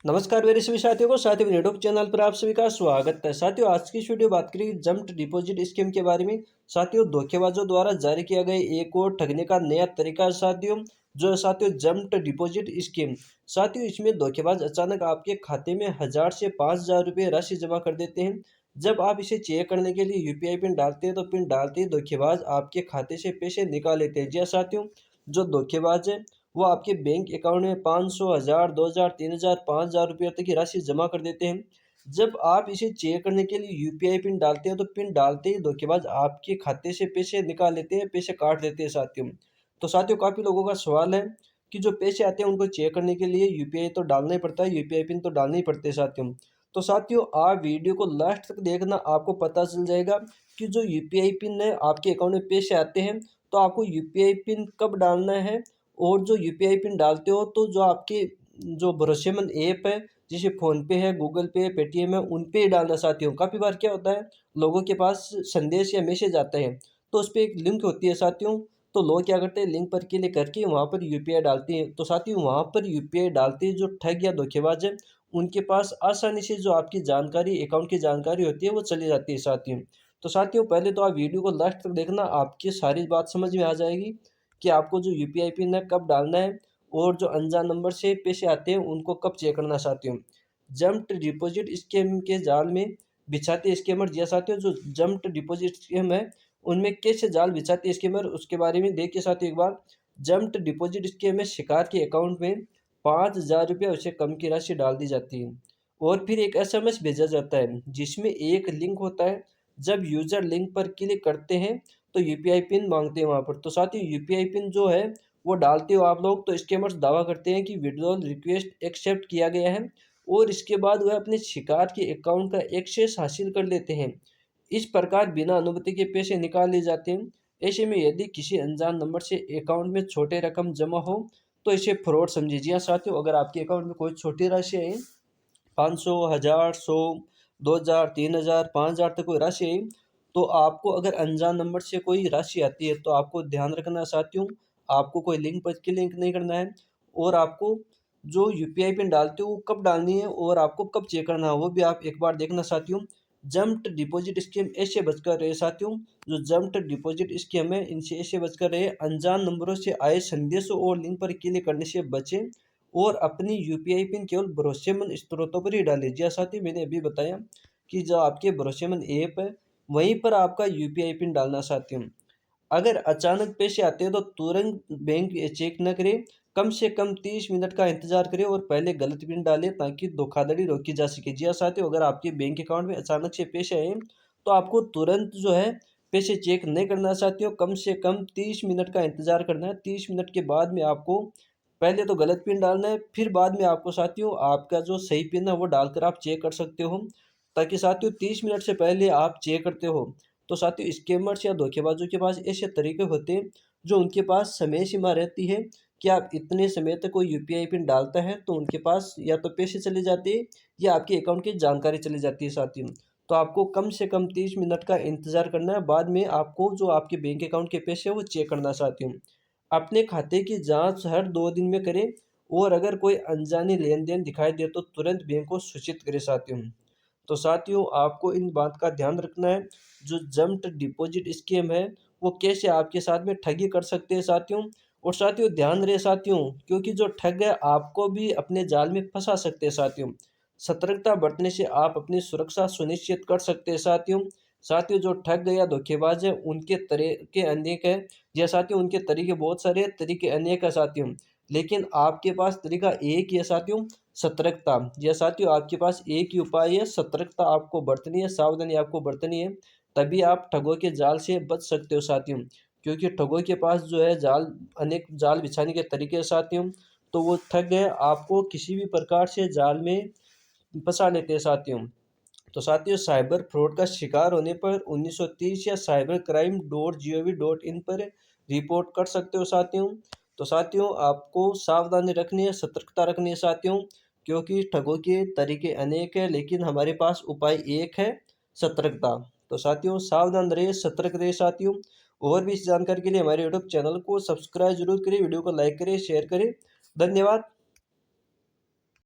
नमस्कार मेरे सभी साथियों को साथियों यूट्यूब चैनल पर आप सभी का स्वागत है। साथियों आज की इस वीडियो बात करेंगे जम्प्ड डिपॉजिट स्कीम के बारे में। साथियों धोखेबाजों द्वारा जारी किया गया एक और ठगने का नया तरीका है साथियों, जो है साथियों जम्प्ड डिपॉजिट स्कीम। साथियों इसमें धोखेबाज अचानक आपके खाते में 1000 से 5000 रुपये राशि जमा कर देते हैं। जब आप इसे चेक करने के लिए यूपीआई पिन डालते हैं तो पिन डालते ही धोखेबाज आपके खाते से पैसे निकाल लेते हैं। जी हाँ साथियों, जो धोखेबाज है वो आपके बैंक अकाउंट में 500, 1000, 2000, 3000, 5000 रुपये तक की राशि जमा कर देते हैं। जब आप इसे चेक करने के लिए यूपीआई पिन डालते हैं तो पिन डालते ही धोखेबाज आपके खाते से पैसे निकाल लेते हैं, पैसे काट देते हैं साथियों। तो साथियों काफ़ी लोगों का सवाल है कि जो पैसे आते हैं उनको चेक करने के लिए यूपीआई तो डालना ही पड़ता है, यूपीआई पिन तो डालने ही पड़ते हैं साथियों। तो साथियों आप वीडियो को लास्ट तक देखना, आपको पता चल जाएगा कि जो यूपीआई पिन है आपके अकाउंट में पैसे आते हैं तो आपको यूपीआई पिन कब डालना है। और जो यूपीआई पिन डालते हो तो जो आपके जो भरोसेमंद ऐप है जैसे फ़ोनपे है, गूगल पे, पेटीएम है, उन पे ही डालना साथियों। काफ़ी बार क्या होता है, लोगों के पास संदेश या मैसेज आता है तो उस पे एक लिंक होती है साथियों। तो लोग क्या करते हैं, लिंक पर क्लिक करके वहाँ पर यूपीआई डालते हैं। तो साथियों वहाँ पर यूपीआई डालते ही जो ठग या धोखेबाज है उनके पास आसानी से जो आपकी जानकारी, अकाउंट की जानकारी होती है वो चली जाती है साथियों। तो साथियों पहले तो आप वीडियो को लास्ट तक देखना, आपकी सारी बात समझ में आ जाएगी कि आपको जो यूपीआई पिन है कब डालना है और जो अनजान नंबर से पैसे आते हैं उनको कब चेक करना साथियों। जंप्ड डिपॉजिट स्कीम के जाल में बिछाते स्कैमर, जी हाँ साथियों, जो जंप्ड डिपॉजिट स्कीम है उनमें कैसे जाल बिछाते स्कैमर उसके बारे में देखिए साथियों एक बार। जंप्ड डिपॉजिट स्कीम में शिकार के अकाउंट में 5000 रुपये उससे कम की राशि डाल दी जाती है और फिर एक एसएमएस भेजा जाता है जिसमें एक लिंक होता है। जब यूजर लिंक पर क्लिक करते हैं तो यूपीआई पिन मांगते हैं वहाँ पर। तो साथ ही यूपीआई पिन जो है वो डालते हो आप लोग तो स्कैमर्स दावा करते हैं कि विड्रॉल रिक्वेस्ट एक्सेप्ट किया गया है और इसके बाद वह अपने शिकार के अकाउंट का एक्सेस हासिल कर लेते हैं। इस प्रकार बिना अनुमति के पैसे निकाल लिए जाते हैं। ऐसे में यदि किसी अनजान नंबर से अकाउंट में छोटे रकम जमा हो तो इसे फ्रॉड समझिए। जी हाँ साथियों, अगर आपके अकाउंट में कोई छोटी राशि है, 500, 1000, 100, 2000, 3000, 5000 तक कोई राशि आई, तो आपको अगर अनजान नंबर से कोई राशि आती है तो आपको ध्यान रखना है साथियों, आपको कोई लिंक पर क्लिक नहीं करना है और आपको जो यूपीआई पिन डालते हो वो कब डालनी है और आपको कब चेक करना है वो भी आप एक बार देखना साथियों। जंप्ड डिपॉजिट स्कीम ऐसे बचकर रहे साथियों, जो जंप्ड डिपॉजिट स्कीम है इनसे ऐसे बचकर रहे, अनजान नंबरों से आए संदेशों और लिंक पर क्लिक करने से बचें और अपनी यूपीआई पिन केवल भरोसेमंद स्रोतों पर ही डालें। जैसा कि मैंने अभी बताया कि जो आपके भरोसेमंद ऐप है वहीं पर आपका यूपीआई पिन डालना साथियों। अगर अचानक पैसे आते हैं तो तुरंत बैंक चेक न करें, कम से कम 30 मिनट का इंतजार करें और पहले गलत पिन डालें ताकि धोखाधड़ी रोकी जा सके। जी हाँ साथियों, अगर आपके बैंक अकाउंट में अचानक से पैसे आए तो आपको तुरंत जो है पैसे चेक नहीं करना साथियों, कम से कम 30 मिनट का इंतजार करना है। 30 मिनट के बाद में आपको पहले तो गलत पिन डालना है, फिर बाद में आपको साथियों आपका जो सही पिन है वो डालकर आप चेक कर सकते हो, ताकि साथियों 30 मिनट से पहले आप चेक करते हो। तो साथियों स्कैमर्स या धोखेबाजों के पास ऐसे तरीके होते हैं जो उनके पास समय सीमा रहती है कि आप इतने समय तक कोई यूपीआई पिन डालता है तो उनके पास या तो पैसे चले जाते हैं या आपके अकाउंट की जानकारी चली जाती है साथियों। तो आपको कम से कम 30 मिनट का इंतजार करना है, बाद में आपको जो आपके बैंक अकाउंट के पैसे हैं वो चेक करना साथियों। अपने खाते की जांच हर 2 दिन में करें और अगर कोई अनजाने लेन देन दिखाई दे तो तुरंत बैंक को सूचित करें साथियों। तो साथियों आपको इन बात का ध्यान रखना है, जो जंप्ड डिपॉजिट स्कीम है वो कैसे आपके साथ में ठगी कर सकते हैं साथियों। और साथियों ध्यान रहे साथियों, क्योंकि जो ठग है आपको भी अपने जाल में फंसा सकते हैं साथियों। सतर्कता बरतने से आप अपनी सुरक्षा सुनिश्चित कर सकते हैं साथियों। साथियों जो ठग या धोखेबाज है उनके तरीके अनेक है, या साथियों उनके तरीके बहुत सारे तरीके अनेक है साथियों, लेकिन आपके पास तरीका एक ही है साथियों, सतर्कता। या साथियों आपके पास एक ही उपाय है, सतर्कता आपको बरतनी है, सावधानी आपको बरतनी है, तभी आप ठगों के जाल से बच सकते हो साथियों। क्योंकि ठगों के पास जो है जाल, अनेक जाल बिछाने के तरीके हैं साथियों, तो वो ठग है आपको किसी भी प्रकार से जाल में फंसा लेते हैं साथियों। तो साथियों साइबर फ्रॉड का शिकार होने पर 1930 या cybercrime.gov.in पर रिपोर्ट कर सकते हो साथियों। तो साथियों आपको सावधानी रखनी है, सतर्कता रखनी है साथियों, क्योंकि ठगों के तरीके अनेक है लेकिन हमारे पास उपाय एक है, सतर्कता। तो साथियों सावधान रहिए, सतर्क रहिए साथियों। और भी इस जानकारी के लिए हमारे यूट्यूब चैनल को सब्सक्राइब जरूर करें, वीडियो को लाइक करें, शेयर करें। धन्यवाद।